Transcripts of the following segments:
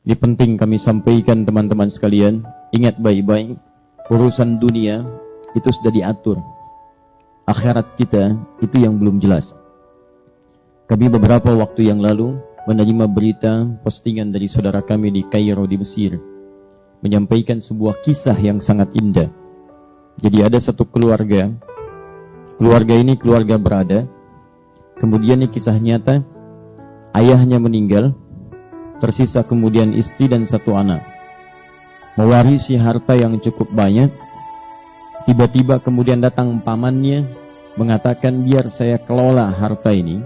Ini penting kami sampaikan teman-teman sekalian. Ingat baik-baik, urusan dunia itu sudah diatur. Akhirat kita itu yang belum jelas. Kami beberapa waktu yang lalu menerima berita postingan dari saudara kami di Kairo di Mesir, menyampaikan sebuah kisah yang sangat indah. Jadi ada satu keluarga ini keluarga berada. Kemudian ini kisah nyata, ayahnya meninggal, tersisa kemudian istri dan satu anak, mewarisi harta yang cukup banyak. Tiba-tiba kemudian datang pamannya mengatakan, biar saya kelola harta ini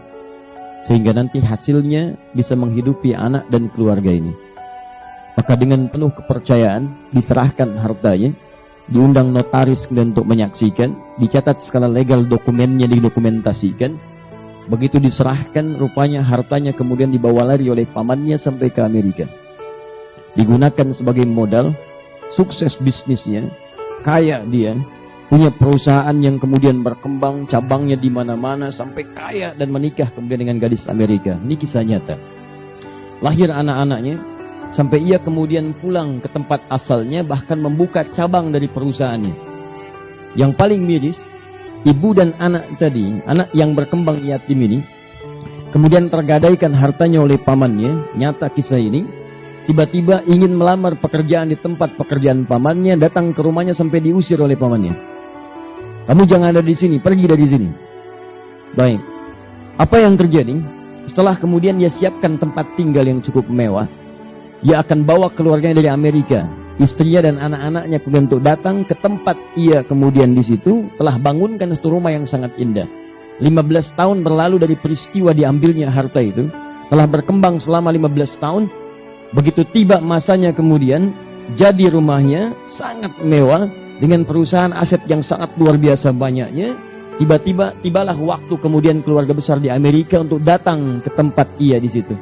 sehingga nanti hasilnya bisa menghidupi anak dan keluarga ini. Maka dengan penuh kepercayaan diserahkan hartanya, diundang notaris untuk menyaksikan, dicatat skala legal, dokumennya didokumentasikan. Begitu diserahkan, rupanya hartanya kemudian dibawa lari oleh pamannya sampai ke Amerika. Digunakan sebagai modal, sukses bisnisnya, kaya dia, punya perusahaan yang kemudian berkembang, cabangnya di mana-mana, sampai kaya dan menikah kemudian dengan gadis Amerika. Ini kisah nyata. Lahir anak-anaknya, sampai ia kemudian pulang ke tempat asalnya, bahkan membuka cabang dari perusahaannya. Yang paling miris, ibu dan anak tadi, anak yang berkembang yatim ini, kemudian tergadaikan hartanya oleh pamannya. Nyata kisah ini. Tiba-tiba ingin melamar pekerjaan di tempat pekerjaan pamannya, datang ke rumahnya sampai diusir oleh pamannya. Kamu jangan ada di sini, pergi dari sini. Baik. Apa yang terjadi? Setelah kemudian dia siapkan tempat tinggal yang cukup mewah, dia akan bawa keluarganya dari Amerika, istrinya dan anak-anaknya kemudian untuk datang ke tempat ia kemudian di situ telah bangunkan satu rumah yang sangat indah. 15 tahun berlalu dari peristiwa diambilnya harta itu, telah berkembang selama 15 tahun. Begitu tiba masanya kemudian jadi rumahnya sangat mewah dengan perusahaan aset yang sangat luar biasa banyaknya. Tibalah waktu kemudian keluarga besar di Amerika untuk datang ke tempat ia di situ.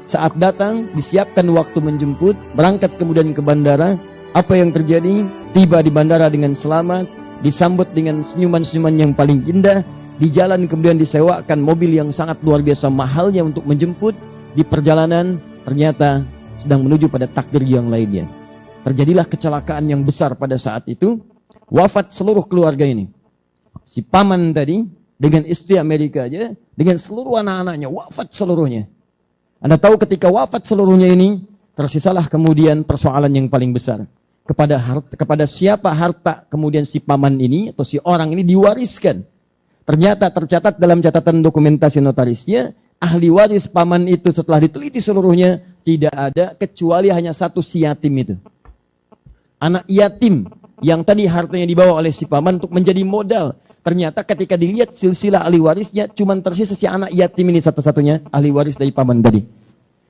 Saat datang, disiapkan waktu menjemput, berangkat kemudian ke bandara. Apa yang terjadi? Tiba di bandara dengan selamat, disambut dengan senyuman-senyuman yang paling indah. Di jalan kemudian disewakan mobil yang sangat luar biasa mahalnya untuk menjemput. Di perjalanan, ternyata sedang menuju pada takdir yang lainnya. Terjadilah kecelakaan yang besar pada saat itu. Wafat seluruh keluarga ini. Si paman tadi, dengan istri Amerika aja, dengan seluruh anak-anaknya, wafat seluruhnya. Anda tahu ketika wafat seluruhnya ini, tersisalah kemudian persoalan yang paling besar. Kepada siapa harta kemudian si paman ini atau si orang ini diwariskan. Ternyata tercatat dalam catatan dokumentasi notarisnya, ahli waris paman itu setelah diteliti seluruhnya, tidak ada kecuali hanya satu si yatim itu. Anak yatim yang tadi hartanya dibawa oleh si paman untuk menjadi modal. Ternyata ketika dilihat silsilah ahli warisnya, cuma tersisa si anak yatim ini satu-satunya ahli waris dari paman tadi.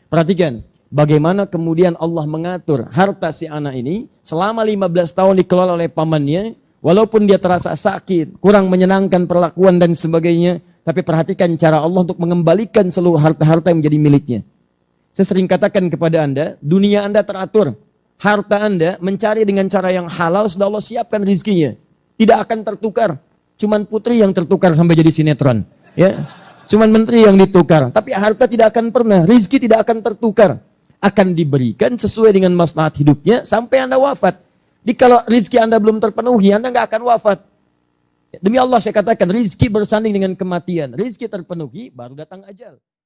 Perhatikan, bagaimana kemudian Allah mengatur harta si anak ini selama 15 tahun dikelola oleh pamannya, walaupun dia terasa sakit, kurang menyenangkan perlakuan dan sebagainya, tapi perhatikan cara Allah untuk mengembalikan seluruh harta-harta yang menjadi miliknya. Saya sering katakan kepada Anda, dunia Anda teratur. Harta Anda mencari dengan cara yang halal, sudah Allah siapkan rizkinya. Tidak akan tertukar. Cuman putri yang tertukar sampai jadi sinetron. Ya, cuman menteri yang ditukar. Tapi harta tidak akan pernah, rizki tidak akan tertukar. Akan diberikan sesuai dengan maslahat hidupnya sampai Anda wafat. Jadi kalau rizki Anda belum terpenuhi, Anda nggak akan wafat. Demi Allah saya katakan, rizki bersanding dengan kematian. Rizki terpenuhi, baru datang ajal.